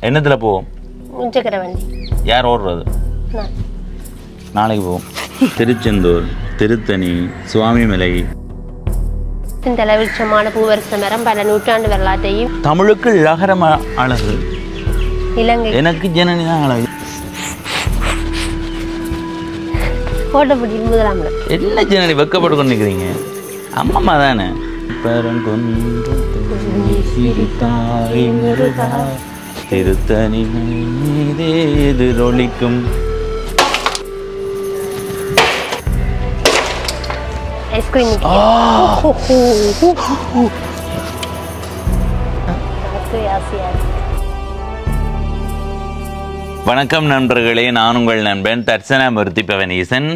என்னத்துல போவோம்? முச்சக்கர வண்டி. யார் ஓடுறது? நாளைக்கு போவோம். திருச்செந்தூர், திருத்தணி, சுவாமிமலை. தலைவிச்சமான பூவரச மரம் பல நூற்றாண்டு வரலாற்றையும். தமிழுக்கு லகரம் அழகு. இலங்கை எனக்கு ஜனனி தான் அழகு. கோட்டப்பட்டி முதலாம் என்ன ஜனனி வெக்கப்பட்டு கொண்டு நிற்கிறீங்க? அம்மம்மா தானே. திருத்தணி மீதே எதிரொலிக்கும் ஐஸ்கிரீம். வணக்கம் நண்பர்களே, நான் உங்கள் நண்பன் தர்சனாமூர்த்தி பவனீசன்.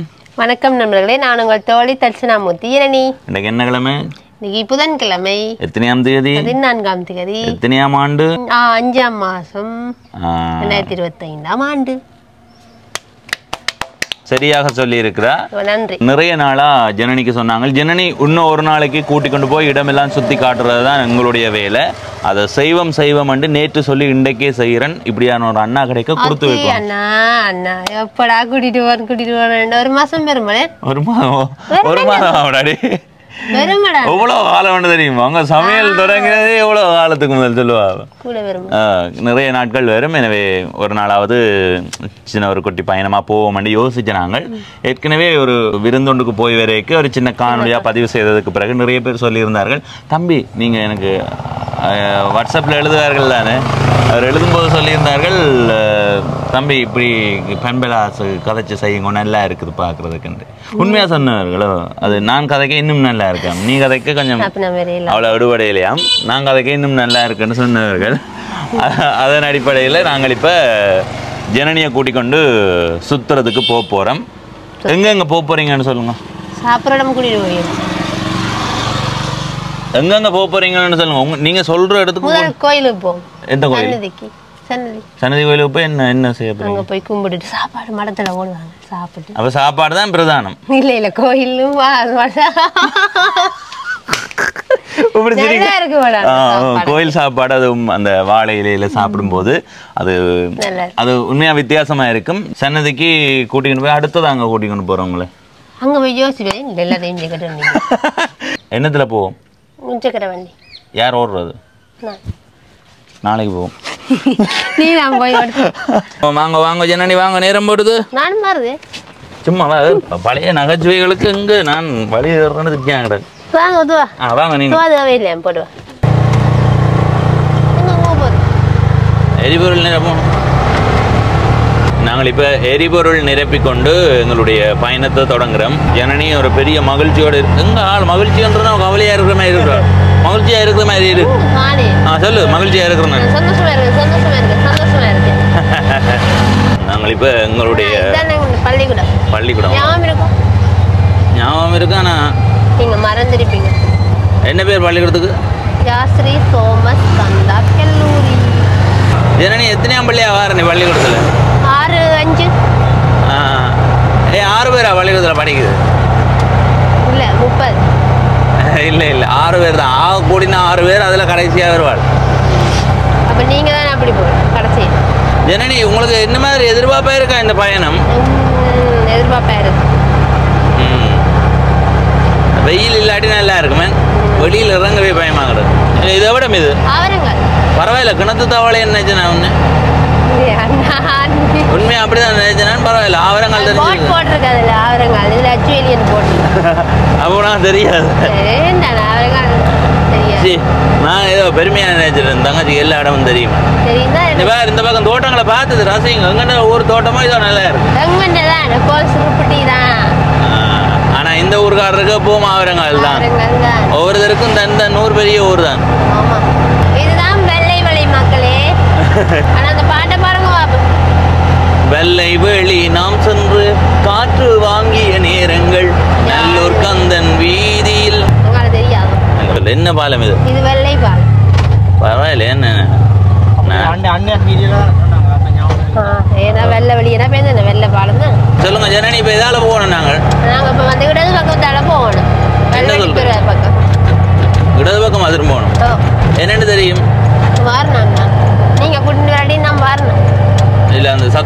வணக்கம் நண்பர்களே, நான் உங்கள் தோழி தர்சனாமூர்த்தி இரணி. இன்னைக்கு என்ன கிழமை? இன்னைக்கு புதன்கிழமை. எத்தனையாம் தேதி? 14ஆம் தேதி. எத்தனையாம் ஆண்டு? 5ஆம் மாசம் 2025ஆம் ஆண்டு. சரியாக சொல்லி இருக்கிறா. நன்றி. நிறைய நாளா ஜனனிக்கு சொன்னாங்க, ஜனனி இன்னும் ஒரு நாளைக்கு கூட்டி கொண்டு போய் இடமெல்லாம் சுத்தி காட்டுறது தான் எங்களுடைய வேலை. அதை செய்வம் நேற்று சொல்லி இன்றைக்கே செய்யறேன். இப்படியான ஒரு அண்ணா கிடைக்க கொடுத்து வைக்கும். அண்ணா அண்ணா எப்படா கூட்டிட்டு வரேன். ஒரு மாசம் பெருமாளே. ஒரு மாதம் அவடாடி எவ்வளவு காலம் வேணும் தெரியுமா? அவங்க சமையல் தொடங்கிறதே எவ்வளவு காலத்துக்கு முதல் சொல்லுவாங்க. நிறைய நாட்கள் வரும். எனவே ஒரு நாளாவது சின்ன ஒரு குட்டி பயணமா போவோம் யோசிச்சு நாங்கள் ஏற்கனவே ஒரு விருந்தொண்டுக்கு போய் வரைக்கும் ஒரு சின்ன காணொலியா பதிவு செய்ததுக்கு பிறகு நிறைய பேர் சொல்லியிருந்தார்கள், தம்பி நீங்க எனக்கு வாட்ஸ்அப்ல எழுதுவார்கள் தானே, அவர் எழுதும்போது சொல்லியிருந்தார்கள், தம்பி இப்படி பண்பலாசு கதைச்சு செய்யுங்க நல்லா இருக்குது பார்க்கறதுக்கு. உண்மையா சொன்னவர்களோ அது நான் கதைக்க இன்னும் நல்லா இருக்கேன், நீ கதைக்க கொஞ்சம் அவ்வளோ விடுபடையிலையாம், நான் கதைக்க இன்னும் நல்லா இருக்குன்னு சொன்னவர்கள். அதன் அடிப்படையில் நாங்கள் இப்போ ஜனனியை கூட்டிக் கொண்டு சுத்துறதுக்கு போகிறோம். எங்கெங்க போறீங்கன்னு சொல்லுங்க. சாப்பிட்ற இடம் கூட்டிட்டு போய் எங்கெங்க போறீங்கன்னு சொல்லுங்க. நீங்க சொல்ற இடத்துக்கு கோயிலுக்கு போவோம். எந்த கோயில்? சன்னதி கோயிலுக்கு போய் என்ன செய்ய போறீங்க? போய் கும்பிட்டுட்டு சாப்பாடு மடத்துல ஓடுவாங்க சாப்பிட்டு. அப்ப சாப்பாடு தான் பிரதானம். இல்ல கோயிலும் கோயில் சாப்பாடு அது அந்த வாழை இலையில சாப்பிடும் போது அது உண்மையா வித்தியாசமா இருக்கும். சன்னதிக்கு கூட்டிட்டு போய் அடுத்தது அங்க கூட்டிட்டு போறவங்களே அங்க போய் யோசிப்பேன். எல்லாத்தையும் என்னத்துல போவோம்? முச்சக்கர வண்டி. யார் ஓடுறது? நாளைக்கு போவோம். வாங்க ஜனனி வாங்க, நேரம் போடுது. நானும் பாருது சும்மா பழைய நகைச்சுவைகளுக்கு இங்க நான் வழி கிடையாது. வாங்க நீங்க போடுவா. எரிபொருள் நிரப்போம். நாங்கள் இப்ப எரிபொருள் நிரப்பிக்கொண்டு எங்களுடைய பயணத்தை தொடங்குறோம். ஜனனி ஒரு பெரிய மகிழ்ச்சியோடு எங்க ஆள் மகிழ்ச்சின்றா கவலையா இருக்கிற மாதிரி இருக்கிறார். மகிழ்ச்சியா இருக்கிற மாதிரி இருக்கு. சொல்லு, மகிழ்ச்சியா இருக்கிறேன். நாங்கள் இப்ப எங்களுடைய பள்ளிக்கூடம் ஞாபகம் இருக்கு. ஆனா நீங்க மறந்துருப்பீங்க. என்ன பேர் பள்ளிக்கூடத்துக்கு? ஜாஸ்ரீ தோமஸ் கந்தா கல்லூரி. ஜனனி எத்தனையாம் பள்ளியா வார நீ பள்ளிக்கூடத்துல? 6, 5. 6 பேரா பள்ளிக்கூடத்துல படிக்குது? இல்ல 30. இல்ல 6 பேர் தான். ஆக கூடினா 6 பேர், அதுல கடைசியா வருவாள். அப்ப நீங்க தான் அப்படி போறீங்க கடைசி. ஜனனி உங்களுக்கு என்ன மாதிரி எதிர்பார்ப்பா இருக்கா இந்த பயணம்? எதிர்பார்ப்பா இருக்கு. வெயில் இல்லாட்டி நல்லா இருக்குமே. வெளியில் இறங்கவே பயமாகுது. இதை விட இது பரவாயில்ல. கிணத்து தவளை என்ன ஒண்ணு உண்மையா அப்படிதான் நினைச்சேன். பரவாயில்ல. ஆவரங்கால் அப்போ தெரியாது. நான் ஏதோ பெருமையா நினைச்சிட்டேன். தங்கச்சி எல்லா இடமும் தெரியுமா? இந்த பக்கம் தோட்டங்களை பார்த்தது ரசிங்க. எங்க ஒவ்வொரு தோட்டமும் இதோ நல்லா இருக்கு. ஆனா இந்த ஊருக்காரருக்கு எப்பவும் ஆவரங்கால் தான். ஒவ்வொருத்தருக்கும் தன் ஊர் பெரிய ஊர் தான். இதுதான் வெள்ளை வழி மக்களே. அந்த பாட்டை பாருங்க. வெள்ளை வெளி நாம் சென்று காற்று வாங்கிய நேரங்கள் நல்லூர் கந்தன் வீதியில். என்ன பாலம் இது? இது வெள்ளை பாலம். பரவாயில்ல. என்ன வெள்ளை வெளியே வெள்ளை பாலம் தான். சொல்லுங்க ஜனனி, இப்ப எதால போகணும்? நாங்க இப்ப வந்து இடது பக்கத்தால போகணும். இடது பக்கம் அதிரும் போகணும். என்னன்னு தெரியும்? நீங்க கூட்டிட்டு வரடி நம்ம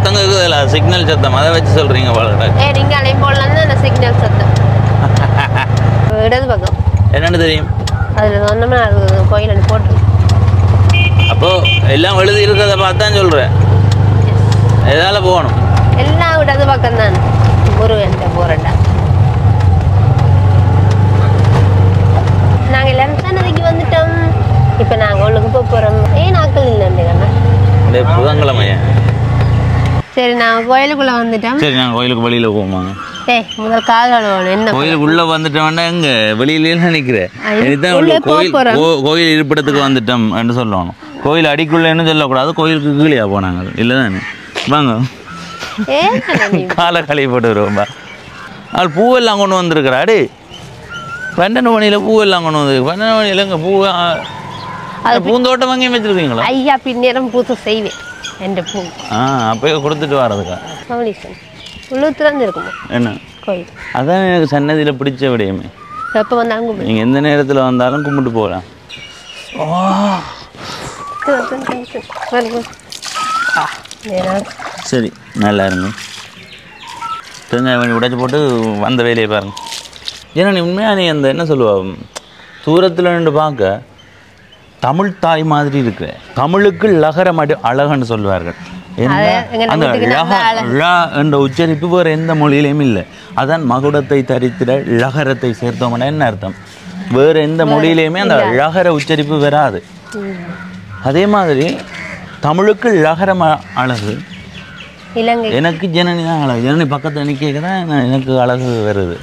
சத்தம் கேட்குதுல்ல சிக்னல் சத்தம் அதை வச்சு சொல்கிறீங்க பாருங்க நீங்கள் அலையும் போடலாம் தான் சிக்னல் சத்தம் இடது பக்கம் என்னென்னு தெரியும் அதில் சொன்னோம்னா அது கோயில் அனுப்பி போட்டு அப்போது எல்லாம் எழுதி இருக்கிறத பார்த்து தான் சொல்கிறேன் எதால் போகணும் எல்லாம் இடது பக்கம் தான் முருகன் போகிறேன்டா நாங்கள் எல்லாரும் சன்னதிக்கு வந்துட்டோம் இப்போ நாங்கள் ஒன்றுக்கு போக போகிறோம் நாட்கள் இல்லைன்னா புதன்கிழமையா சரி நாங்கள் கோயிலுக்குள்ளே வந்துட்டோம் சரி நாங்கள் கோயிலுக்கு வெளியில் போவோமாங்க முதல் கால் கழுவணும் என்ன கோயிலுக்கு உள்ள வந்துட்டோம்னா எங்க வெளியிலே நினைக்கிறேன் கோயில் இருப்பிடத்துக்கு வந்துட்டோம் என்று சொல்லணும் கோயில் அடிக்குள்ளேன்னு சொல்லக்கூடாது கோயிலுக்கு கீழே போனாங்க இல்லை தானே வாங்க காலை கழுவி போட்டு வருவோம்பா அவள் பூவெல்லாம் கொண்டு வந்திருக்கிறாடி 12 மணியில் பூவெல்லாம் கொண்டு வந்து 12 மணியில் எங்க பூ பூந்தோட்டம் வாங்கி வச்சிருக்கீங்களா ஐயா பின்னேரம் பூத்து செய்வேன் என் பூ அப்போ கொடுத்துட்டு வரதுக்கா உள்ளூத்துலேருந்து இருக்குமா என்ன கோயில் அதான் எனக்கு சன்னதியில் பிடிச்ச விடையுமே எப்போ வந்தாலும் கும்பிடு நீங்கள் எந்த நேரத்தில் வந்தாலும் கும்பிட்டு போகலாம் சரி நல்லா இருங்க தேங்காய் வேண்டி உடைச்சி போட்டு வந்த வேலையை பாருங்க ஏன்னா நீ உண்மையாக நீ அந்த என்ன சொல்லுவா தூரத்தில் நின்று பார்க்க தமிழ் தாய் மாதிரி இருக்கு தமிழுக்கு லகரம் அழகன்னு சொல்லுவார்கள் அந்த என்ற உச்சரிப்பு வேறு எந்த மொழியிலையும் இல்லை அதான் மகுடத்தை தரித்திட லகரத்தை சேர்த்தோம்னா என்ன அர்த்தம் வேறு எந்த மொழியிலையுமே அந்த லகர உச்சரிப்பு வராது அதே மாதிரி தமிழுக்கு லகரம் அழகு எனக்கு ஜனனி தான் அழகு ஜனனி பக்கத்தில் நிற்கிறதான் எனக்கு அழகு வருது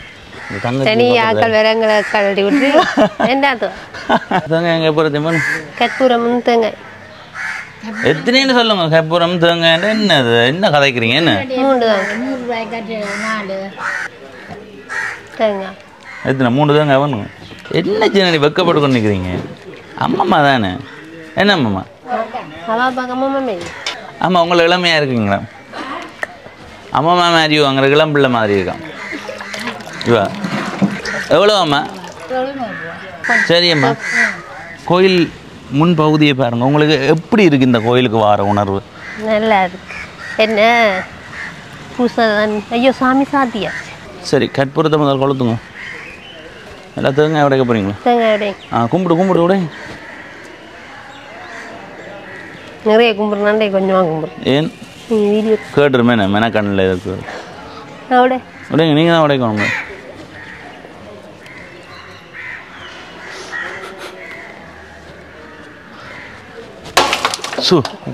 எத்தனைன்னு சொல்லுங்க கற்பூரம் தேங்காய் என்னது என்ன கதைக்கிறீங்க என்ன எத்தனை 3 தேங்காய் வேணும் என்ன ஜனனி வெக்கப்பட்டு கொண்டு நிற்கிறீங்க அம்மம்மா தானே என்ன அம்மம்மா ஆமாம் உங்களை இளமையாக இருக்குங்களா அம்மம்மா மாதிரியோ அங்கே இளம்பிள்ளை மாதிரி இருக்கான் இவா எவ்வளோ அம்மா சரி அம்மா கோயில் முன் பகுதியை பாருங்க உங்களுக்கு எப்படி இருக்கு இந்த கோயிலுக்கு வர உணர்வு நல்லா இருக்கு என்ன பூசதான் ஐயோ சாமி சாத்தியா சரி கற்பூரத்தை முதல் கொளுத்துங்க எல்லாம் தேங்காய் உடைக்க போறீங்களா தேங்காய் உடை கும்பிடு உடை நிறைய கும்பிடுறாண்டே கொஞ்சமாக கும்பிடு ஏன் கேட்டுருமே மென கண்ணில் இருக்கு உடைங்க நீங்கள் தான் உடைக்கணும்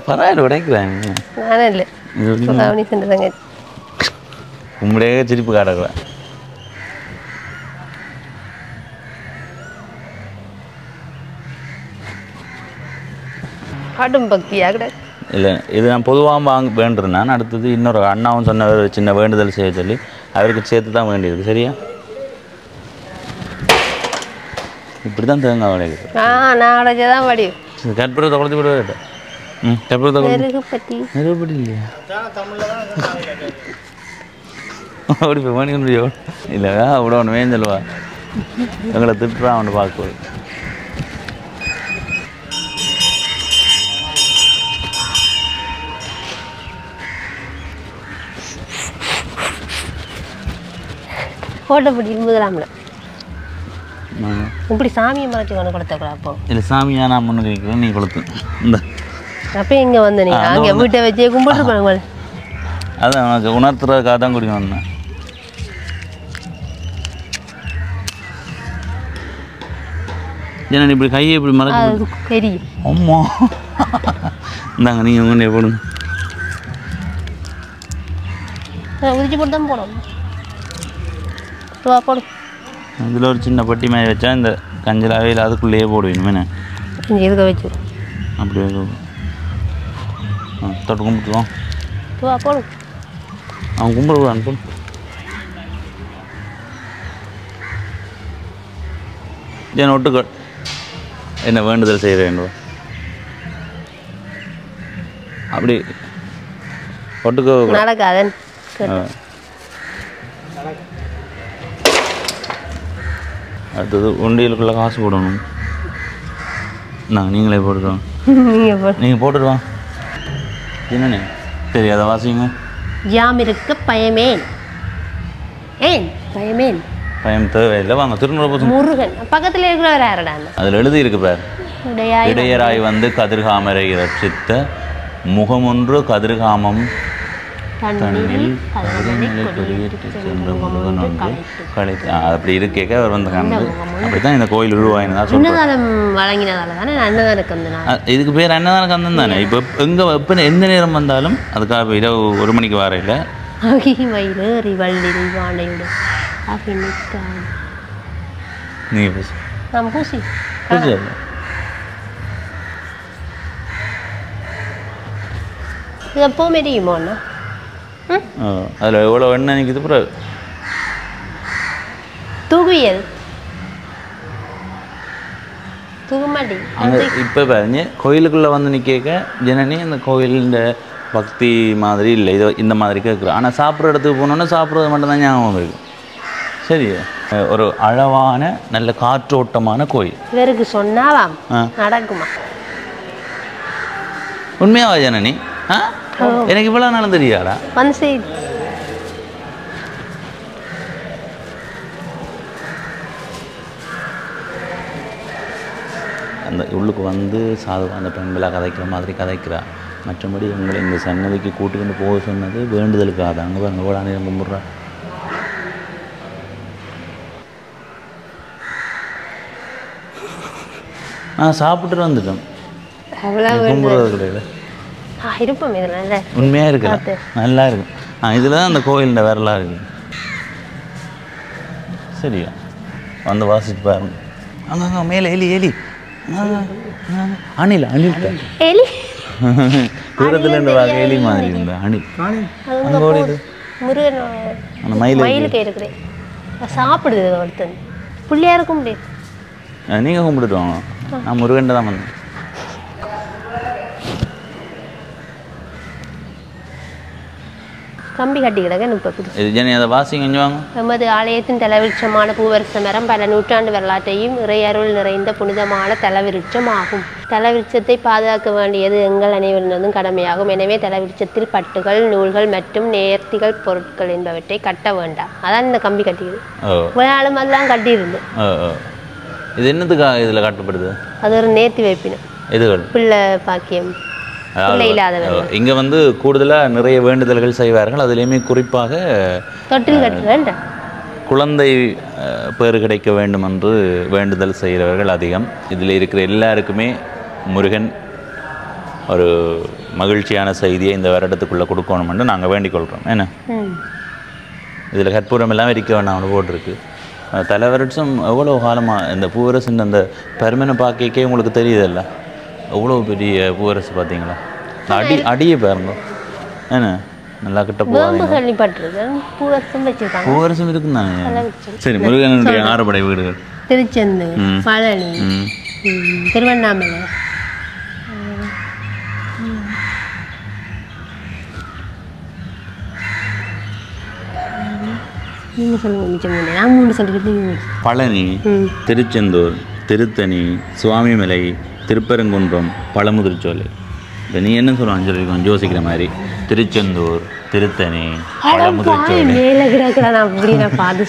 பரவாயில்ல உடைக்கிறாங்க உங்களுடைய சிரிப்பு காட்டுறேன் கடும் பக்தியா கிடையாது இல்லை இது நான் பொதுவாக வேண்டுறேன் நான் அடுத்தது இன்னொரு அண்ணாவும் சொன்ன ஒரு சின்ன வேண்டுதல் செய்ய சொல்லி அவருக்கு சேர்த்து தான் வேண்டியிருக்கு சரியா இப்படி தான் தேங்காய் உடைக்குது நான் உடைச்சதான் வடி கற்பூரத்தை கொளுத்தி விட வேண்டாம் கற்பூரத்தை நெருப்பட்டி இல்லையா அப்படி போய் மணி முடியும் இல்லையா அவ்வளோ ஒன்று வேஞ்சல்வா எங்களை திட்டுறான் அவனை பார்க்குவது கோட்டை பிடி முதலாம்ல இப்படி சாமியை மறைச்சி கொண்டு கொடுத்தக்கூடாது அப்போ இல்லை சாமியாக நான் முன்னுக்கு வைக்கிறேன் நீ கொளுத்து இந்த அப்போ இங்கே வந்து நீங்கள் அங்கே வீட்டை வச்சே கும்பிட்டுருப்பாங்க அதான் உனக்கு உணர்த்துறதுக்காக தான் குடிக்க வந்தேன் ஏன்னா இப்படி கையை இப்படி மறைச்சி தெரியும் அம்மா இந்தாங்க நீங்கள் உங்கள்கிட்ட போடுங்க உதிச்சு போட்டு தான் போடணும் போடு இதில் ஒரு சின்ன பட்டி மாதிரி வச்சா இந்த கஞ்சலாவே இல்லை அதுக்குள்ளேயே போடுவேன் என்ன எதுக்க வச்சு அப்படியே தொட்டு கும்பிட்டுருவோம் போடு அவன் கும்பிடுவான் போடு ஏன் ஒட்டுக்கள் என்ன வேண்டுதல் செய்ய வேண்டும் அப்படி ஒட்டுக்க நடக்காதன் அடுத்தது உண்டியலுக்குள்ளே காசு போடணும் நாங்கள் நீங்களே போட்டுருவோம் நீங்கள் போட்டுருவோம் என்னண்ணே சரி அதை வாசிங்க ஜாம் இருக்க பயமேன் ஏன் பயமேன் பயம் தேவையில்லை வாங்க திருநூறு முருகன் பக்கத்தில் இருக்கிறவர் யாரடா அதில் எழுதி இருக்கு பார் இடையராய் வந்து கதிர்காமரை ரட்சித்த முகமொன்று கதிர்காமம் தண்ணில் அப்படி இருக்கேக்க அவர் வந்து கண்டு அப்படித்தான் இந்த கோயில் உருவாயினதா சொல்லுவாங்க. இதுக்கு பேர் அன்னதான கந்தன் தானே. இப்போ எங்கே எப்போ எந்த நேரம் வந்தாலும் அதுக்காக இரவு 1 மணிக்கு வர இல்லை நீங்கள் பேசு இது எப்போவுமே தெரியுமாண்ணா? அதில் எவ்வளோ எண்ணெய் நிற்கிது பிறகு தூகுவியல் தூக மாட்டி அங்கே இப்போ பாருங்க கோயிலுக்குள்ளே வந்து நிற்க ஜனனி அந்த கோயிலின் பக்தி மாதிரி இல்லை இது இந்த மாதிரி கேட்குறோம். ஆனால் சாப்பிட்ற இடத்துக்கு போனோன்னா சாப்பிட்றது மட்டும்தான் ஞாபகம் இருக்குது. சரி ஒரு அழகான நல்ல காற்றோட்டமான கோயில் இவருக்கு சொன்னாலாம் நடக்குமா? உண்மையாவா ஜனனி? எனக்கு இவ்வளோ நாளும் தெரியாடா வந்து அந்த உள்ளுக்கு வந்து சாது அந்த பெண்களை கதைக்கிற மாதிரி கதைக்கிறா. மற்றபடி உங்களை இந்த சன்னதிக்கு கூட்டிக்கிட்டு போக சொன்னது வேண்டுதலுக்காக. அங்கே பாருங்க ஓடானே கும்பிட்றா. நான் சாப்பிட்டு வந்துட்டோம். கும்பிட்றது கிடையாது. உண்மையாக இருக்கு, நல்லா இருக்கும். இதில் தான் அந்த கோயிலில் வரலாறு இருக்கு. சரியா வந்து வாசிச்சு பாருங்க. அங்கே மேலே எலி எலி அணில் அணில் தூரத்துல இருந்து வாங்க எலி மாதிரி இருந்த அணில் அங்கே ஓடிது. அந்த மயிலுக்கு இருக்குது சாப்பிடுது ஒருத்தன் பிள்ளையா இருக்கும் முடியாது. நீங்கள் கும்பிட்டுட்டு வாங்க. நான் முருகன் தான் வந்தேன். கம்பி கட்டி கிடக்க அதை வாசிங்க கொஞ்சம். நமது ஆலயத்தின் தலவிருட்சமான பூவரச மரம் பல நூற்றாண்டு வரலாற்றையும் இறையருள் நிறைந்த புனிதமான தலவிருட்சம் ஆகும். தலவிருட்சத்தை பாதுகாக்க வேண்டியது எங்கள் அனைவரினதும் கடமையாகும். எனவே தலவிருட்சத்தில் பட்டுகள் நூல்கள் மற்றும் நேர்த்திகள் பொருட்கள் என்பவற்றை கட்ட வேண்டாம். அதான் இந்த கம்பி கட்டிக்குது. நாளும் அதெல்லாம் கட்டியிருந்து இது என்னத்துக்காக இதில் கட்டப்படுது? அது ஒரு நேர்த்தி வைப்பினம். இதுகள் பிள்ளை பாக்கியம் இங்கே வந்து கூடுதலாக நிறைய வேண்டுதல்கள் செய்வார்கள். அதுலேயுமே குறிப்பாக தொட்டில் கட்டுகள் குழந்தை பேறு கிடைக்க வேண்டும் என்று வேண்டுதல் செய்கிறவர்கள் அதிகம். இதில் இருக்கிற எல்லாருக்குமே முருகன் ஒரு மகிழ்ச்சியான செய்தியை இந்த வருடத்துக்குள்ளே கொடுக்கணும்னு நாங்கள் வேண்டிக் கொள்கிறோம். என்ன இதில் கற்பூரம் எல்லாம் இருக்க வேண்டாம் அவனு போட்டிருக்கு. தலைவருஷம் எவ்வளோ காலமாக இந்த பூவரசன் அந்த பெருமனை பார்க்கே உங்களுக்கு தெரியுதல்ல, எவ்வளோ பெரிய பூவரசு பார்த்தீங்களா? அடியை பாருங்க என்ன நல்லா கிட்ட பூவரசம் இருக்குன்னு தானே. சரி முருகனுடைய ஆறுபடை வீடுகள் திருச்செந்தூர், பழனி, திருவண்ணாமலை, பழனி, திருச்செந்தூர், திருத்தணி, சுவாமிமலை, திருப்பரங்குன்றம், பழமுதிர்ச்சோலை. இப்போ நீ என்ன சொல்லுவாங்க சொல்லி கொஞ்சம் யோசிக்கிற மாதிரி திருச்செந்தூர், திருத்தணி, பழமுதிர்ச்சோலை,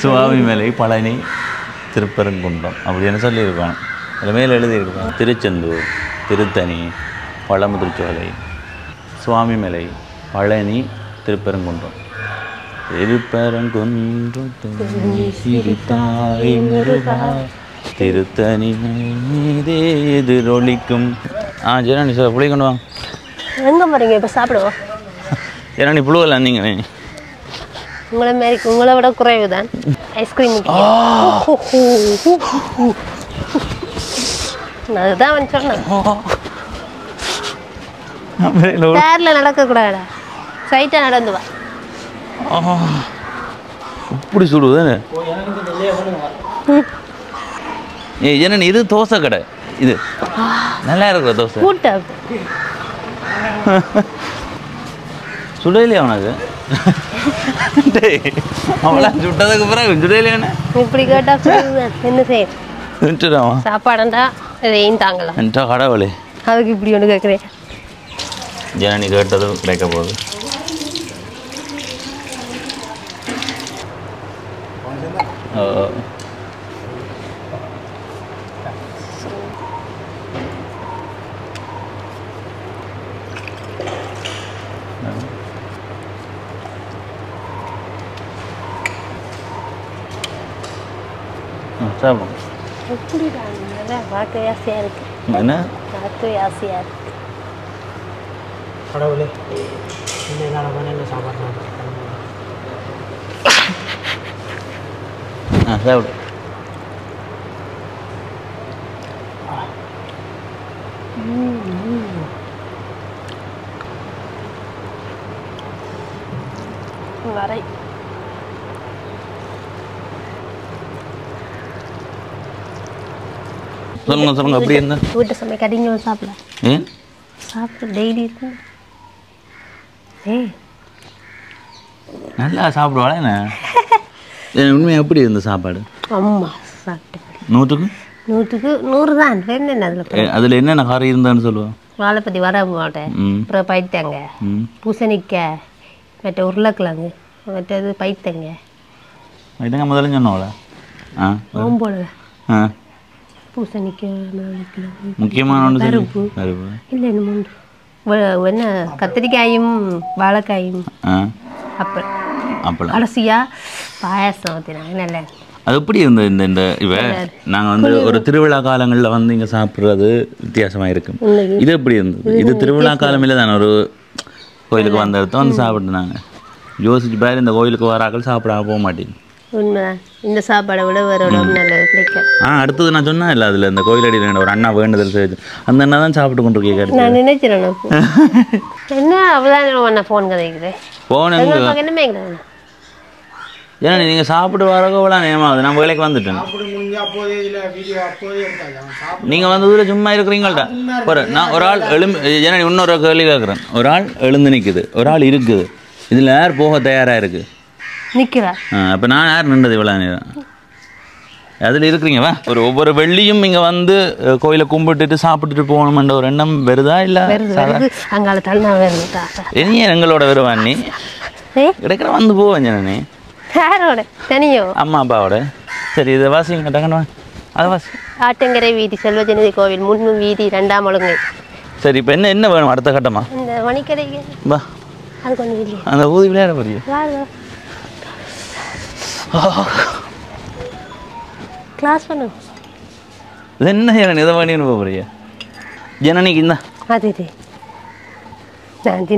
சுவாமிமலை, பழனி, திருப்பரங்குன்றம் அப்படின்னு சொல்லியிருக்கோம். அதில் மேலே எழுதியிருக்கோம் திருச்செந்தூர், திருத்தணி, பழமுதிர்ச்சோலை, சுவாமிமலை, பழனி, திருப்பரங்குன்றம். திருப்பரங்குன்றம் திருத்தணி மீதே எதிரொலிக்கும். ஜெரானி சார் புளி கொண்டு வாங்க. எங்கே போகிறீங்க இப்போ? சாப்பிடுவோம். ஜெரானி புழுவல நீங்கள் உங்களை மாரி உங்களை விட குறைவு தான். ஐஸ்கிரீம் அதுதான் வந்து சொன்னேன். சேரில் நடக்கக்கூடாதா, சைட்டாக நடந்து வா. இப்படி சுடுவது ஏன்னா இது தோசை கடை. இது நல்லா இருக்கிற தோசை சுடலையா உனக்கு? அவளா சுட்டதுக்கு பிறகு சுடலையானே இப்படி கேட்டா என்ன செய்ய சாப்பாடுண்டா இதையும் தாங்கலாம் என்கிட்ட கடவுளே. அதுக்கு இப்படி ஒன்று கேட்குறேன். ஜனனி கேட்டது கிடைக்க போகுது. சாப்பிடும் பார்க்கவே ஆசையாக இருக்கு. என்ன பார்க்கவே ஆசையாக இருக்கு. கடவுளே என்ன சாப்பிட்றாங்க. சாப்பிடு. வரை சொல்லுங்க அப்படி என்ன வீட்டு சமைக்க அடிங்க சாப்பிட ஏன் சாப்பிட டெய்லி இருக்கு. நல்லா சாப்பிடுவாளா என்ன உண்மையாக எப்படி இருந்த சாப்பாடு? அம்மா சாப்பிட்டு 100க்கு 100 தான். என்ன அதில் என்னென்ன காரம் இருந்தான்னு சொல்லுவோம். வாழைப்பத்தி வர மாட்டேன், அப்புறம் பைத்தங்க, பூசணிக்காய், மற்ற உருளைக்கிழங்கு, மற்றது பைத்தங்க முதல்ல சொன்னோம்ல. ஓம்போல பூசணிக்காய், முக்கியமான பருப்பு இல்லை என்ன கத்திரிக்காயும் வாழைக்காயும் அப்பளம் கடைசியா பாயாசம் ஊற்றினாங்க. நல்லா அது எப்படி இருந்தது? இந்த இவ நாங்கள் வந்து ஒரு திருவிழா காலங்களில் வந்து இங்கே சாப்பிட்றது வித்தியாசமாக இருக்கும். இது எப்படி இருந்தது? இது திருவிழா காலமில்ல தானே, ஒரு கோயிலுக்கு வந்த இடத்த வந்து சாப்பிட்டு நாங்கள் யோசிச்சு பாரு, இந்த கோயிலுக்கு வராக்கள் சாப்பிடாம போக மாட்டேங்குது. உண்மைதான். இந்த சாப்பாடை விட வேற நல்லது பிடிக்கும். அடுத்தது நான் சொன்னேன் இல்லை, அதில் இந்த கோயிலடியில் ஒரு அண்ணா வேண்டுதல் செய்து அந்த அண்ணா தான் சாப்பிட்டு கொண்டு இருக்கேன். நான் நினைக்கிறேன் என்ன அவ்வளோதான் ஃபோன் கதைக்குது. ஃபோன் என்னமே ஏன்னா நீங்கள் சாப்பிட்டு வரக்கோலாம் நேமாவது. நான் வேலைக்கு வந்துட்டேன். நீங்கள் வந்து இதில் சும்மா இருக்கிறீங்கள்டா. நான் ஒரு ஆள் ஏன்னா இன்னொரு கேள்வி கேட்குறேன். ஒரு ஆள் எழுந்து நிற்குது, ஒரு ஆள் இருக்குது. இதில் யார் போக தயாராக இருக்குது? நிற்கிறா. அப்போ நான் யார் நின்றது இவ்வளோ நேரம்? அதில் இருக்கிறீங்கவா? ஒவ்வொரு வெள்ளியும் இங்கே வந்து கோயிலை கும்பிட்டுட்டு சாப்பிட்டுட்டு போகணுமென்ற ஒரு எண்ணம் வருதா? இல்லை அங்கால தள்ளா வருது. இனியே எங்களோட வருவான் நீ கிடைக்கிற வந்து போவேன் ஜனனி. யாரோட? தனியோ? அம்மா அப்பாவோட. சரி, இதை வாசிங்க டக்குன்னு. அதை வாசி. ஆட்டங்கரை வீதி செல்வஜனதி கோவில் முன்னும் வீதி 2ஆம் ஒழுங்கை. சரி, இப்போ என்ன வேணும் அடுத்த கட்டமா? இந்த மணிக்கடைக்கு வா. அது கொஞ்சம் இல்லையா? அந்த ஊதி விளையாட போறியா? கிளாஸ் பண்ணு. இது என்ன ஜனனி இதை பண்ணின்னு போறியா? ஜனனிக்கு இந்த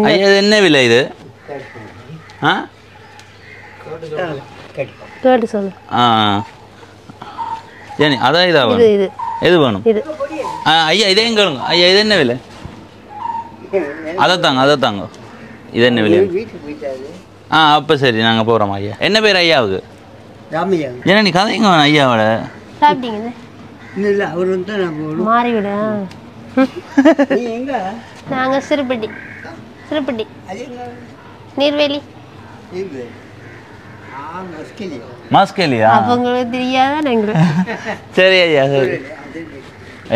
அது என்ன விலை இது? கேட்டு சொல்லு. சரி, அதான் இதா வேணும். எது வேணும்? ஐயா இதே கேளுங்க. ஐயா இது என்ன விலை? அதை தாங்க. இது என்ன விலை? அப்போ சரி, நாங்கள் போகிறோம். ஐயா என்ன பேர் ஐயாவுக்கு? ஏன்னா நீ கதைங்க வேணும் ஐயாவோட. சாப்பிட்டீங்க? மாறிவிட நாங்கள் சிறுபட்டி நீர்வேலி மாஸ்கேலியா? அவங்களுக்கு தெரியாதான் எங்களுக்கு. சரி ஐயா, சரி.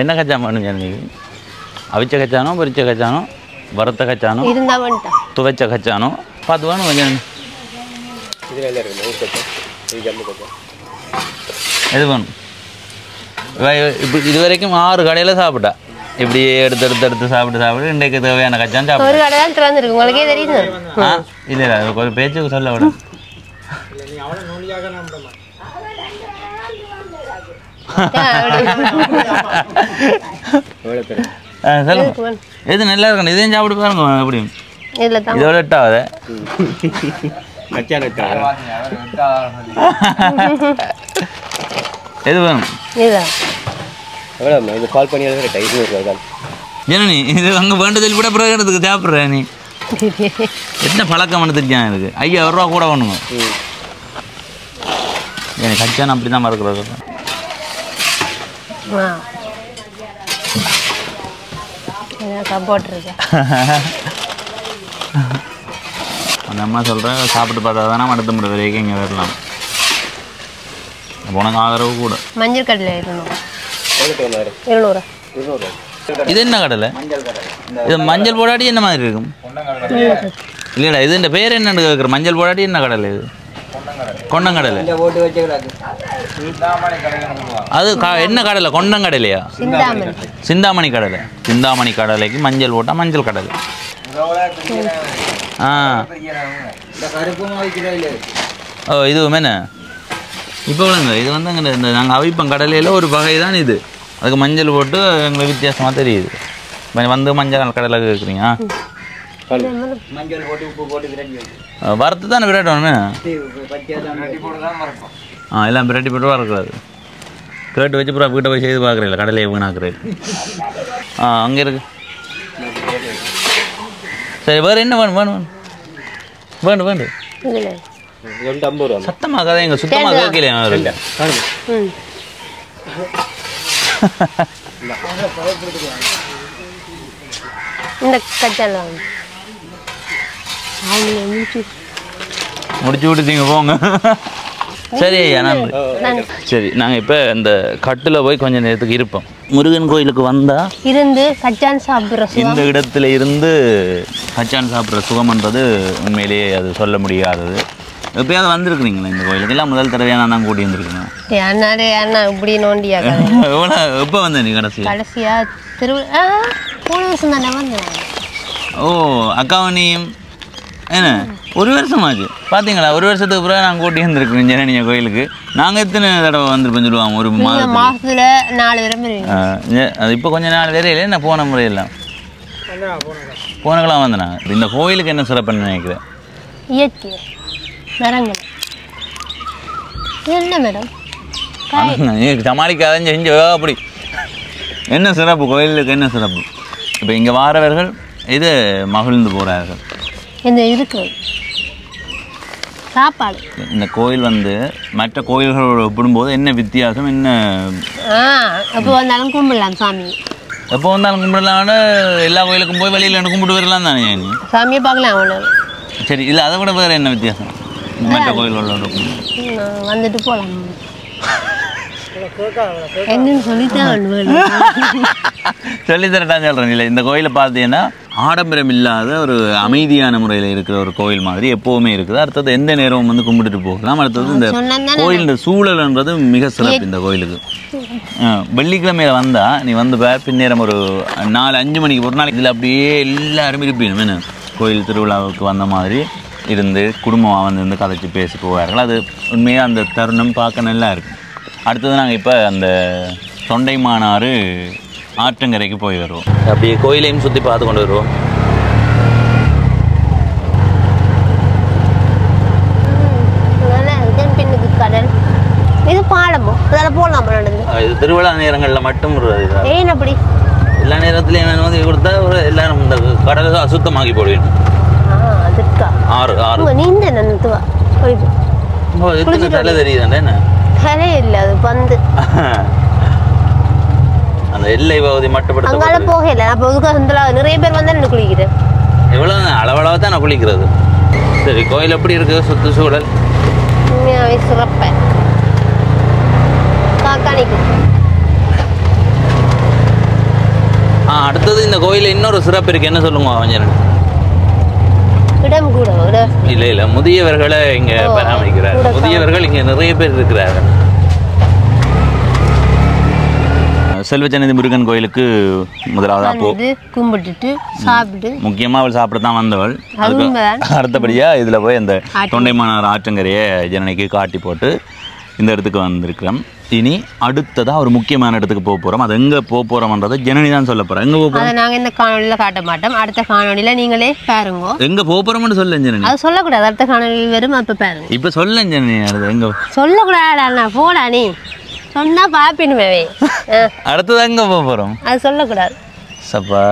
என்ன கச்சான் பண்ணுங்க நீங்கள்? அவிச்ச கச்சானோ, பொரிச்ச கச்சானோ, வறுத்த கச்சானோ, இருந்தா வந்துட்டா துவைச்ச கச்சானோ பார்த்து வேணும் கொஞ்சம். எது வேணும்? இப்போ இது வரைக்கும் 6 கடையில் சாப்பிட்டா. இப்படியே எடுத்து சாப்பிட்டு இன்றைக்கு தேவையான கச்சான் சாப்பிட்டு ஒரு கடை தான் திறந்துருக்கு. உங்களுக்கே தெரியுது. இல்லை ஒரு பேச்சுக்கு சொல்ல விட. எது நல்லா இருக்கணும், இதையும் சாப்பிட்டு பாருங்க. எப்படி இதோட எட்டாவது எது வேணும்? ஜனனி இது அங்கே வேண்டதில் கூட பிரகடனத்துக்கு சாப்பிட்ற நீ என்ன பழக்கம் எடுத்துருக்கேன் எனக்கு. 5000 ரூபா கூட வேணுங்க. எனக்கு கச்சான் அப்படி தான் மறக்கிறது. அந்த அம்மா சொல்கிறேன், சாப்பிட்டு பார்த்தா தானே அடுத்த முறை வரைக்கும் இங்கே வரலாம். உனக்கு ஆதரவு கூட. மஞ்சள் கடலை 200. இது என்ன கடலை? இது மஞ்சள் போடாட்டி என்ன மாதிரி இருக்கும்? இல்லைடா, இது இந்த பேர் என்னன்னு கேட்குற. மஞ்சள் போடாட்டி என்ன கடலை இது? கொண்டங்கடலை அது என்ன கடலை கொண்டங்கடலையா சிந்தாமணி கடலை சிந்தாமணி கடலைக்கு மஞ்சள் போட்டால் மஞ்சள் கடலை ஓ இதுவுமே இப்போ இது வந்து அங்கே இந்த நாங்கள் அவிப்பம் கடலையில் ஒரு வகை தான் இது அதுக்கு மஞ்சள் போட்டு எங்களுக்கு வித்தியாசமாக தெரியுது வந்து மஞ்சள் கடலை இருக்கிறீங்க வறுத்து தானே விரட்டணுமே எல்லாம் பிரட்டி போட்டு வரக்கூடாது கேட்டு வச்சு அப்புறம் வீட்டை போய் செய்து பார்க்குறீங்களா கடலையை வீணாக்குறேன் அங்கே இருக்கு சரி வேறு என்ன வேணும் வேணும் வேணும் வேண்டு சத்தமாக கதை எங்கள் சுத்தமாக கேட்கலையா இந்த கட்டல முடிச்சு விட்டுட்டீங்க போங்க சரி ஐயா நன்றி சரி நாங்கள் இப்போ இந்த கட்டில் போய் கொஞ்சம் நேரத்துக்கு இருப்போம் முருகன் கோயிலுக்கு வந்தால் இருந்து கச்சான் சாப்பிட்ற இந்த இடத்துல இருந்து கச்சான் சாப்பிட்ற சுகம்ன்றது உண்மையிலேயே அது சொல்ல முடியாதது எப்பயாவது வந்திருக்குறீங்களா இந்த கோயிலுக்கு எல்லாம் முதல் தடவையாக நான் தான் கூட்டி வந்துருக்கேன் ஏன்னா இப்படி நோண்டியா எவ்வளோ எப்போ வந்தேன் நீ கடைசியா போன வருஷம் தானே வந்தேன் ஓ அக்காவனியும் என்ன ஒரு வருஷமாச்சு பார்த்தீங்களா ஒரு வருஷத்துக்கு பிறகு நான் கூட்டி வந்துருக்கேன் ஜனனியா கோயிலுக்கு நாங்கள் எத்தனை தடவை வந்துருப்போம் சொல்லுவாங்க ஒரு மாதத்தில் 4 தடவை அது இப்போ கொஞ்சம் நாள் வேற இல்லை நான் போன முறையெல்லாம் போனக்கெல்லாம் வந்தேன் இந்த கோயிலுக்கு என்ன சிறப்புன்னு நினைக்கிறேன் இயற்கை மரங்கள் என்ன மேடம் சமாளிக்காத செஞ்சு அப்படி என்ன சிறப்பு கோயிலுக்கு என்ன சிறப்பு இப்போ இங்கே வாரவர்கள் இது மகிழ்ந்து போகிறார்கள் இந்த இருக்கு சாப்பாடு இந்த கோயில் வந்து மற்ற கோயில்களோடு ஒப்பிடும்போது என்ன வித்தியாசம் என்ன எப்போ வந்தாலும் கும்பிடலாம் சாமி எப்போ வந்தாலும் கும்பிடலாம்னு எல்லா கோயிலுக்கும் போய் வெளியில் கும்பிட்டு வரலாம் தானே நீ சாமியை பார்க்கலாம் அவ்வளோ சரி இல்லை அதை விட வேறு என்ன வித்தியாசம் மற்ற கோயில்களோட வந்துட்டு போகலாம் என்னன்னு சொல்லித்தான் சொல்லித்தரட்டான்னு சொல்கிறேன் இல்லை இந்த கோயிலை பார்த்தீங்கன்னா ஆடம்பரம் இல்லாத ஒரு அமைதியான முறையில் இருக்கிற ஒரு கோயில் மாதிரி எப்போவுமே இருக்குது அடுத்தது எந்த நேரமும் வந்து கும்பிட்டுட்டு போகலாம் அடுத்தது இந்த கோயில் சூழல்ன்றது மிக சிறப்பு இந்த கோயிலுக்கு வெள்ளிக்கிழமையில வந்தால் நீ வந்து பின்னேரம் ஒரு 4-5 மணிக்கு ஒரு நாளைக்கு இதில் அப்படியே எல்லாரும் இருப்பீங்க என்ன கோயில் திருவிழாவுக்கு வந்த மாதிரி இருந்து குடும்பமாக வந்து கதைச்சி பேசி போவார்கள் அது உண்மையாக அந்த தருணம் பார்க்க நல்லா இருக்கும் அடுத்தது நாங்கள் இப்போ அந்த தொண்டைமானாறு ஆற்றங்கரைக்கு போய் வருவோம் அப்படியே கோயிலையும் சுற்றி பார்த்து கொண்டு வருவோம் பின்னுக்கு கடல் இது பாலமோ அதில் போகலாம் இது திருவிழா நேரங்களில் மட்டும் ஏன் அப்படி எல்லா நேரத்துலையும் நான் வந்து கொடுத்தா ஒரு எல்லாரும் இந்த கடலை அசுத்தமாக்கி போடுவேன் அதுக்கா ஆறு நீந்த நினைத்துவா தலை தெரியுதாண்டா என்ன தலை இல்லை அது பந்து அந்த எல்லை பகுதி மட்டும் அங்கால போகல அப்போ நிறைய பேர் வந்து என்ன குளிக்கிறேன் எவ்வளோ அளவளவு தான் நான் குளிக்கிறது சரி கோயில் எப்படி இருக்கு சுற்றுச்சூழல் உண்மையாகவே சிறப்ப காக்கானிக்கு அடுத்தது இந்த கோயிலில் இன்னொரு சிறப்பு இருக்கு என்ன சொல்லுங்க கொஞ்சம் இடம் கூட இல்லை முதியவர்களை இங்கே பராமரிக்கிறார் முதியவர்கள் இங்கே நிறைய பேர் இருக்கிறார்கள் செல்வச்சன்னதி முருகன் கோயிலுக்கு முதலாவது கும்பிட்டுட்டு சாப்பிட்டு முக்கியமாக அவள் சாப்பிட தான் வந்தவள் அடுத்தபடியாக இதில் போய் அந்த தொண்டைமானார் ஆற்றங்கரையை ஜனனிக்கு காட்டி போட்டு இந்த இடத்துக்கு வந்திருக்கிறோம் இனி அடுத்ததாக ஒரு முக்கியமான இடத்துக்கு போக போகிறோம் அது எங்கே போக போகிறோம்ன்றதை ஜனனி தான் சொல்ல போகிறோம் எங்கே போக போகிறோம் அதை நாங்கள் இந்த காணொலியில் காட்ட மாட்டோம் அடுத்த காணொலியில் நீங்களே பாருங்க எங்கே போக போகிறோம்னு சொல்ல ஜனனி அது சொல்லக்கூடாது அடுத்த காணொலியில் வரும் அப்போ பாருங்க இப்போ சொல்ல ஜனனி அது எங்கே சொல்லக்கூடாது போடா நீ சொன்னா பாப்பினுமே அடுத்தது எங்கே போக போகிறோம் அது சொல்லக்கூடாது சப்பா